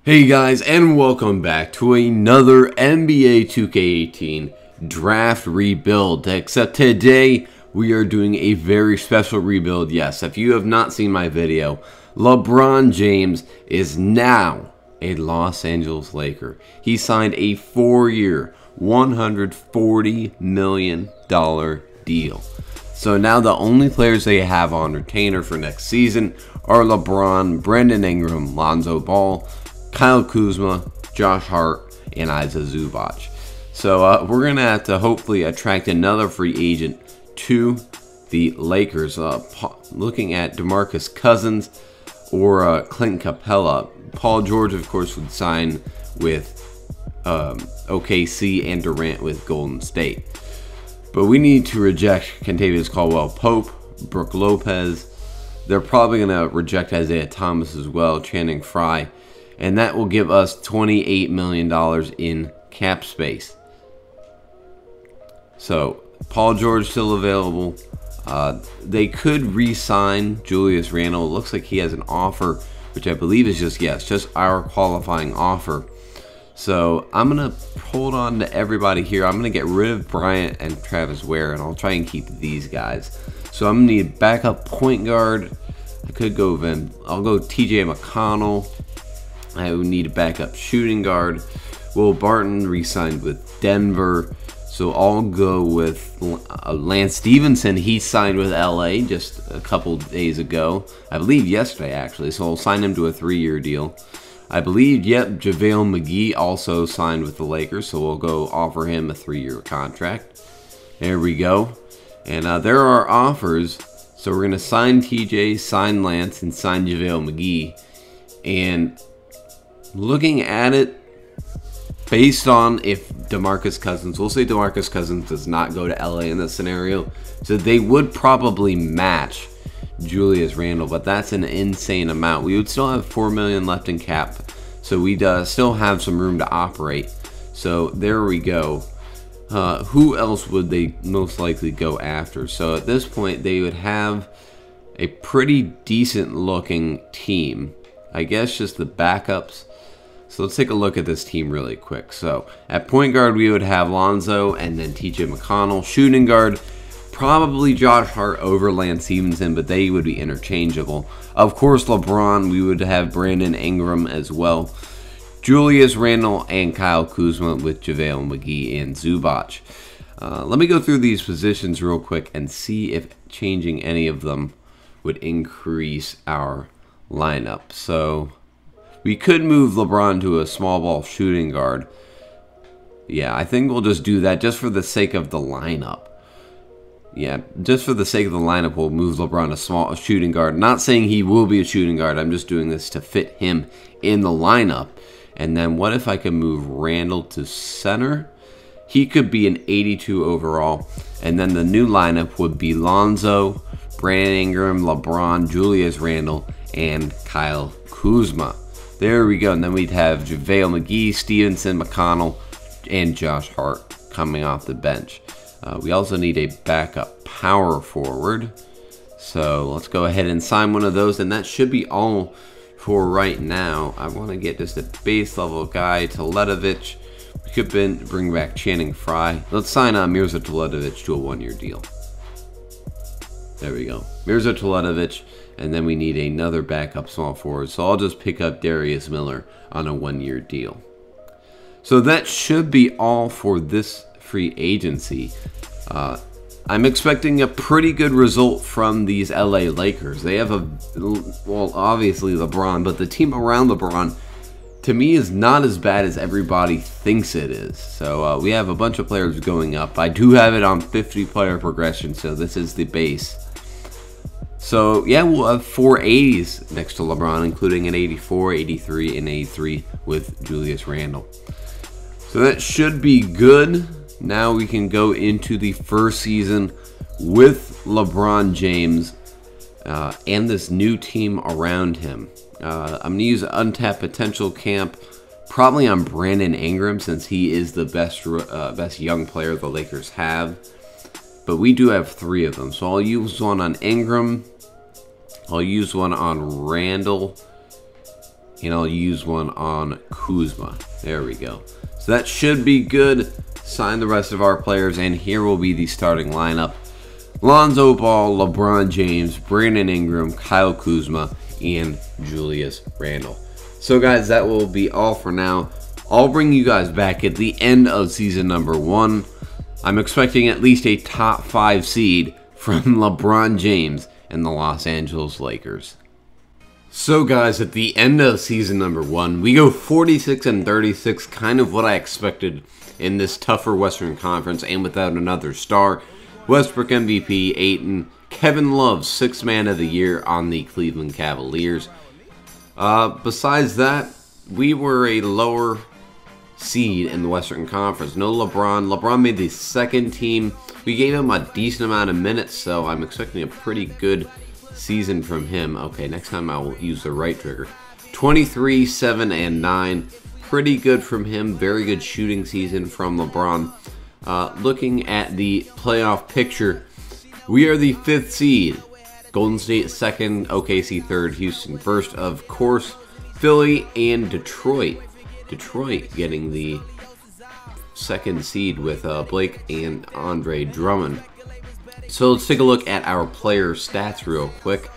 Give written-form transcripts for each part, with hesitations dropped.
Hey guys, and welcome back to another NBA 2K18 draft rebuild. Except today we are doing a very special rebuild. Yes, if you have not seen my video, LeBron James is now a Los Angeles Laker. He signed a 4-year, $140 million deal. So now the only players they have on retainer for next season are LeBron, Brandon Ingram, Lonzo Ball, Kyle Kuzma, Josh Hart, and Isa Zubac. So we're going to have to hopefully attract another free agent to the Lakers. Looking at DeMarcus Cousins or Clint Capella. Paul George, of course, would sign with OKC and Durant with Golden State. But we need to reject Kentavious Caldwell-Pope, Brook Lopez. They're probably going to reject Isaiah Thomas as well, Channing Frye. And that will give us $28 million in cap space. So, Paul George still available. They could re-sign Julius Randle. It looks like he has an offer, which I believe is just our qualifying offer. So, I'm going to hold on to everybody here. I'm going to get rid of Bryant and Travis Ware, and I'll try and keep these guys. So, I'm going to need backup point guard. I could go I'll go TJ McConnell. I would need a backup shooting guard. Will Barton re-signed with Denver. So I'll go with Lance Stevenson. He signed with LA just a couple days ago. I believe yesterday, actually. So I'll sign him to a 3-year deal. I believe, JaVale McGee also signed with the Lakers. So we'll go offer him a 3-year contract. There we go. And there are offers. So we're going to sign TJ, sign Lance, and sign JaVale McGee. And looking at it, based on if DeMarcus Cousins, we'll say DeMarcus Cousins does not go to LA in this scenario, so they would probably match Julius Randle, but that's an insane amount. We would still have $4 million left in cap, so we'd still have some room to operate. So there we go. Who else would they most likely go after? So at this point, they would have a pretty decent looking team. I guess just the backups. So let's take a look at this team really quick. So at point guard, we would have Lonzo and then TJ McConnell. Shooting guard, probably Josh Hart over Lance Stevenson, but they would be interchangeable. Of course, LeBron, we would have Brandon Ingram as well. Julius Randle and Kyle Kuzma with JaVale McGee and Zubac. Let me go through these positions real quick and see if changing any of them would increase our lineup. So we could move LeBron to a small ball shooting guard. Yeah, I think we'll just do that just for the sake of the lineup. Yeah, just for the sake of the lineup, we'll move LeBron a shooting guard. Not saying he will be a shooting guard. I'm just doing this to fit him in the lineup. And then what if I could move Randle to center? He could be an 82 overall. And then the new lineup would be Lonzo, Brandon Ingram, LeBron, Julius Randle, and Kyle Kuzma. There we go. And then we'd have JaVale McGee, Stevenson, McConnell, and Josh Hart coming off the bench. We also need a backup power forward. So let's go ahead and sign one of those. And that should be all for right now. I want to get just a base level guy, Teletovic. We could bring back Channing Frye. Let's sign Mirza Teletovic to a 1-year deal. There we go. Mirza Teletovic. And then we need another backup small forward. So I'll just pick up Darius Miller on a 1-year deal. So that should be all for this free agency. I'm expecting a pretty good result from these LA Lakers. They have well, obviously LeBron, but the team around LeBron, to me, is not as bad as everybody thinks it is. So we have a bunch of players going up. I do have it on 50-player progression, so this is the base. So, yeah, we'll have 4 80s next to LeBron, including an 84, 83, and 83 with Julius Randle. So that should be good. Now we can go into the first season with LeBron James and this new team around him. I'm going to use Untapped Potential Camp, probably on Brandon Ingram, since he is the best young player the Lakers have. But we do have 3 of them. So I'll use one on Ingram. I'll use one on Randle. and I'll use one on Kuzma. There we go. So that should be good. Sign the rest of our players, and here will be the starting lineup. Lonzo Ball, LeBron James, Brandon Ingram, Kyle Kuzma, and Julius Randle. So guys, that will be all for now. I'll bring you guys back at the end of season number 1. I'm expecting at least a top 5 seed from LeBron James and the Los Angeles Lakers. So guys, at the end of season number 1, we go 46-36, kind of what I expected in this tougher Western Conference, and without another star. Westbrook MVP, Ayton, Kevin Love, 6th man of the year on the Cleveland Cavaliers. Besides that, we were a lower seed in the Western Conference. No LeBron. LeBron made the 2nd team. We gave him a decent amount of minutes, so I'm expecting a pretty good season from him. Okay, next time I will use the right trigger. 23, 7, and 9. Pretty good from him. Very good shooting season from LeBron. Looking at the playoff picture, we are the 5th seed. Golden State 2nd, OKC 3rd, Houston 1st. Of course, Philly and Detroit. Detroit getting the 2nd seed with Blake and Andre Drummond. So let's take a look at our player stats real quick.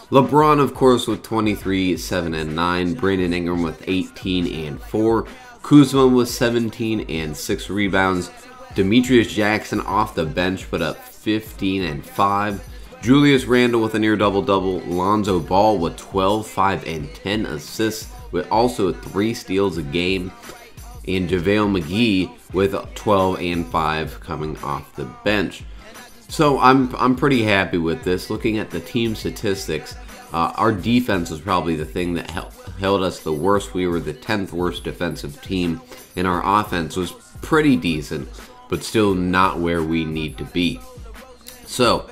LeBron, of course, with 23, 7, and 9. Brandon Ingram with 18 and 4. Kuzma with 17 and 6 rebounds. Demetrius Jackson off the bench put up 15 and 5. Julius Randle with a near double-double. Lonzo Ball with 12, 5, and 10 assists, with also 3 steals a game. And JaVale McGee with 12 and 5 coming off the bench. So I'm pretty happy with this. Looking at the team statistics, our defense was probably the thing that held us the worst. We were the 10th worst defensive team, and our offense was pretty decent, but still not where we need to be. So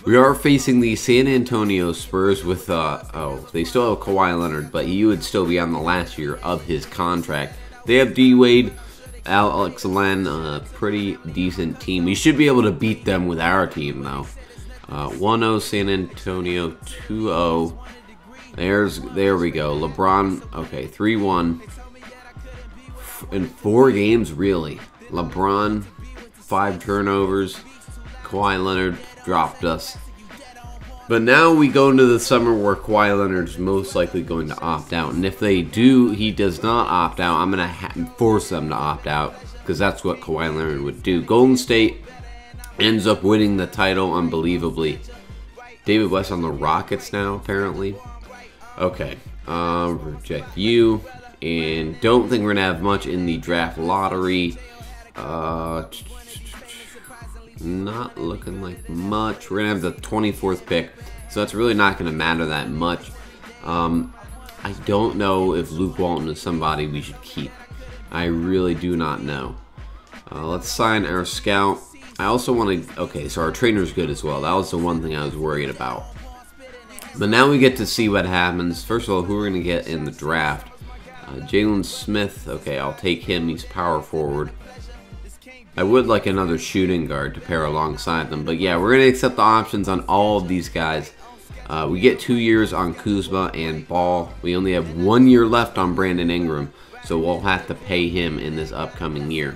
we are facing the San Antonio Spurs with, they still have Kawhi Leonard, but he would still be on the last year of his contract. They have D-Wade, Alex Len, pretty decent team. We should be able to beat them with our team, though. 1-0 San Antonio, 2-0. There we go. LeBron, okay, 3-1. In 4 games, really. LeBron, 5 turnovers. Kawhi Leonard dropped us. But now we go into the summer where Kawhi Leonard's most likely going to opt out. And if he does not opt out, I'm going to force them to opt out, because that's what Kawhi Leonard would do. Golden State ends up winning the title unbelievably. David West on the Rockets now, apparently. Okay, reject you. And don't think we're going to have much in the draft lottery. Not looking like much. We're going to have the 24th pick, so that's really not going to matter that much. I don't know if Luke Walton is somebody we should keep. I really do not know. Let's sign our scout. I also want to... Okay, so our trainer's good as well. That was the one thing I was worried about. But now we get to see what happens. First of all, who we're going to get in the draft. Jalen Smith. Okay, I'll take him. He's power forward. I would like another shooting guard to pair alongside them. But yeah, we're going to accept the options on all of these guys. We get 2 years on Kuzma and Ball. We only have 1 year left on Brandon Ingram, so we'll have to pay him in this upcoming year.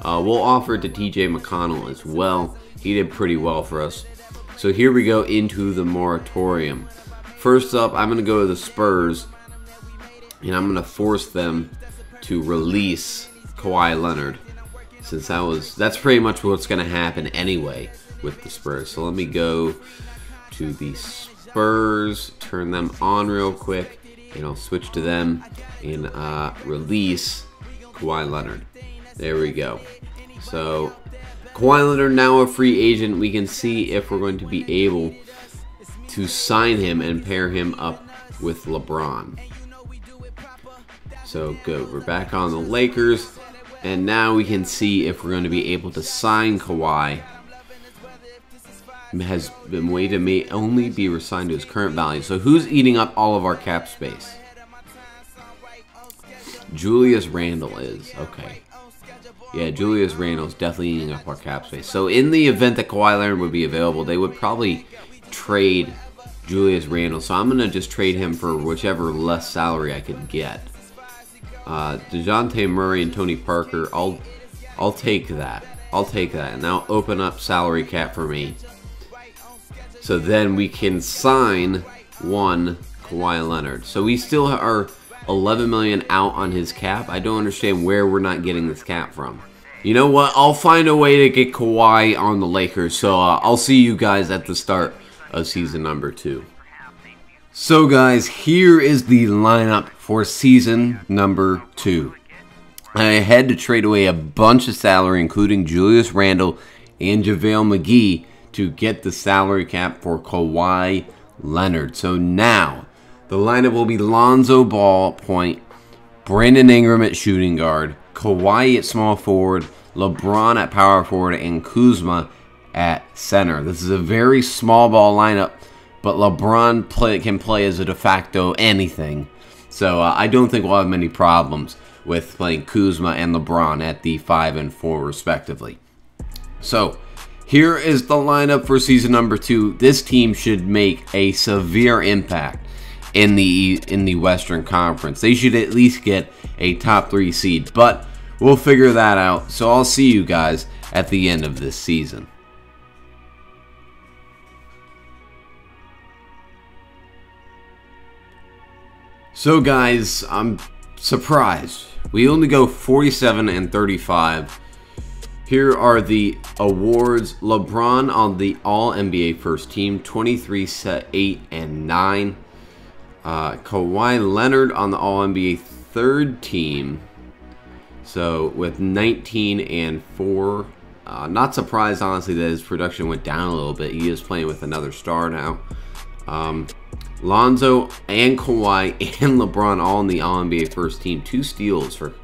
We'll offer it to TJ McConnell as well. He did pretty well for us. So here we go into the moratorium. First up, I'm going to go to the Spurs, and I'm going to force them to release Kawhi Leonard, since that's pretty much what's going to happen anyway with the Spurs. So let me go to the Spurs, turn them on real quick, and I'll switch to them and release Kawhi Leonard. There we go. So Kawhi Leonard now a free agent. We can see if we're going to be able to sign him and pair him up with LeBron. So good. We're back on the Lakers. And now we can see if we're going to be able to sign Kawhi. Has been way to may only be resigned to his current value. So who's eating up all of our cap space? Julius Randle is. Okay. Yeah, Julius Randle is definitely eating up our cap space. So in the event that Kawhi Leonard would be available, they would probably trade Julius Randle. So I'm going to just trade him for whichever less salary I could get. DeJounte Murray and Tony Parker, I'll take that. I'll take that. And that'll open up salary cap for me. So then we can sign one Kawhi Leonard. So we still are $11 million out on his cap. I don't understand where we're not getting this cap from. You know what? I'll find a way to get Kawhi on the Lakers. So I'll see you guys at the start of season number 2. So guys, here is the lineup for season number 2. I had to trade away a bunch of salary, including Julius Randle and JaVale McGee, to get the salary cap for Kawhi Leonard. So now, the lineup will be Lonzo Ball at point, Brandon Ingram at shooting guard, Kawhi at small forward, LeBron at power forward, and Kuzma at center. This is a very small ball lineup, but LeBron can play as a de facto anything. So I don't think we'll have many problems with playing Kuzma and LeBron at the 5 and 4 respectively. So here is the lineup for season number 2. This team should make a severe impact in the Western Conference. They should at least get a top 3 seed, but we'll figure that out. So I'll see you guys at the end of this season. So guys, I'm surprised. We only go 47 and 35. Here are the awards. LeBron on the All-NBA first team, 23, 8, and 9. Kawhi Leonard on the All-NBA third team, so with 19 and 4. Not surprised, honestly, that his production went down a little bit. He is playing with another star now. Lonzo and Kawhi and LeBron all in the All-NBA first team. 2 steals for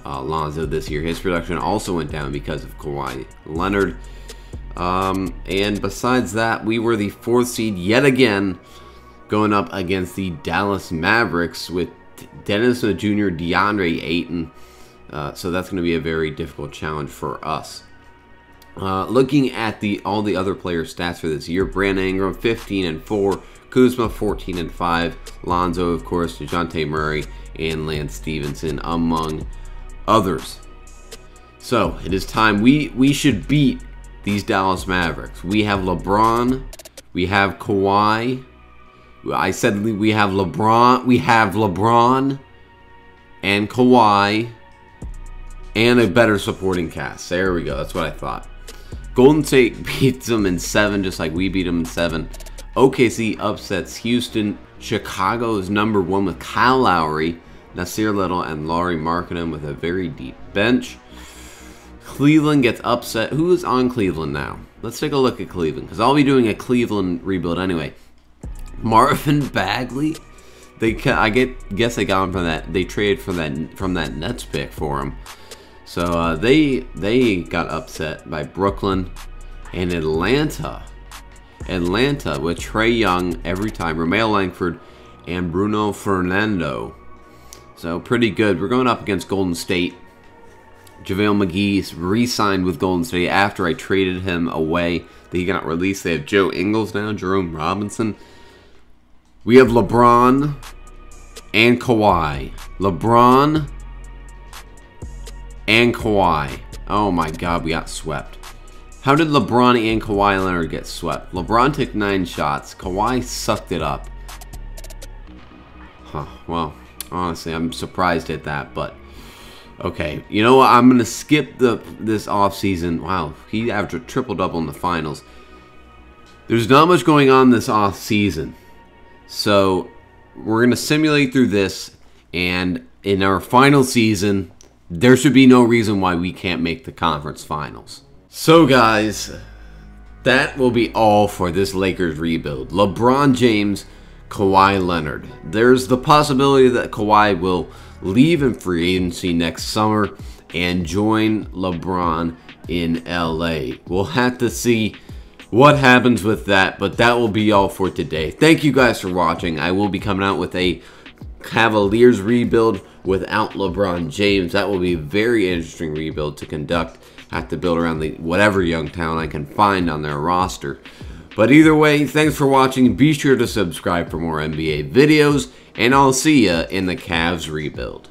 Lonzo this year. His production also went down because of Kawhi Leonard. And besides that, we were the 4th seed yet again, going up against the Dallas Mavericks with Dennis Smith Jr., DeAndre Ayton. So that's going to be a very difficult challenge for us. Looking at all the other player stats for this year, Brandon Ingram 15 and 4, Kuzma 14 and 5, Lonzo, of course, DeJounte Murray, and Lance Stevenson, among others. So it is time. We should beat these Dallas Mavericks. We have LeBron, we have Kawhi. I said we have LeBron. We have LeBron and Kawhi and a better supporting cast. There we go. That's what I thought. Golden State beats them in 7, just like we beat them in 7. OKC upsets Houston. Chicago is number 1 with Kyle Lowry, Nasir Little, and Lauri Markkanen with a very deep bench. Cleveland gets upset. Who is on Cleveland now? Let's take a look at Cleveland, because I'll be doing a Cleveland rebuild anyway. Marvin Bagley. I guess they got him from that. They traded from that Nets pick for him. So they got upset by Brooklyn and Atlanta. Atlanta with Trae Young every time, Romeo Langford, and Bruno Fernando. So pretty good. We're going up against Golden State. JaVale McGee re-signed with Golden State after I traded him away. He got released. They have Joe Ingles now, Jerome Robinson. We have LeBron and Kawhi. LeBron and Kawhi. Oh my God, we got swept. How did LeBron and Kawhi Leonard get swept? LeBron took 9 shots. Kawhi sucked it up. Huh, well, honestly, I'm surprised at that, but okay. You know what? I'm going to skip this offseason. Wow, he averaged a triple-double in the finals. There's not much going on this offseason. So we're going to simulate through this, and in our final season, there should be no reason why we can't make the conference finals. So guys, that will be all for this Lakers rebuild. LeBron James, Kawhi Leonard. There's the possibility that Kawhi will leave in free agency next summer and join LeBron in LA. We'll have to see what happens with that, but that will be all for today. Thank you guys for watching. I will be coming out with a Cavaliers rebuild without LeBron James. That will be a very interesting rebuild to conduct. I have to build around whatever young talent I can find on their roster. But either way, thanks for watching. Be sure to subscribe for more NBA videos, and I'll see ya in the Cavs rebuild.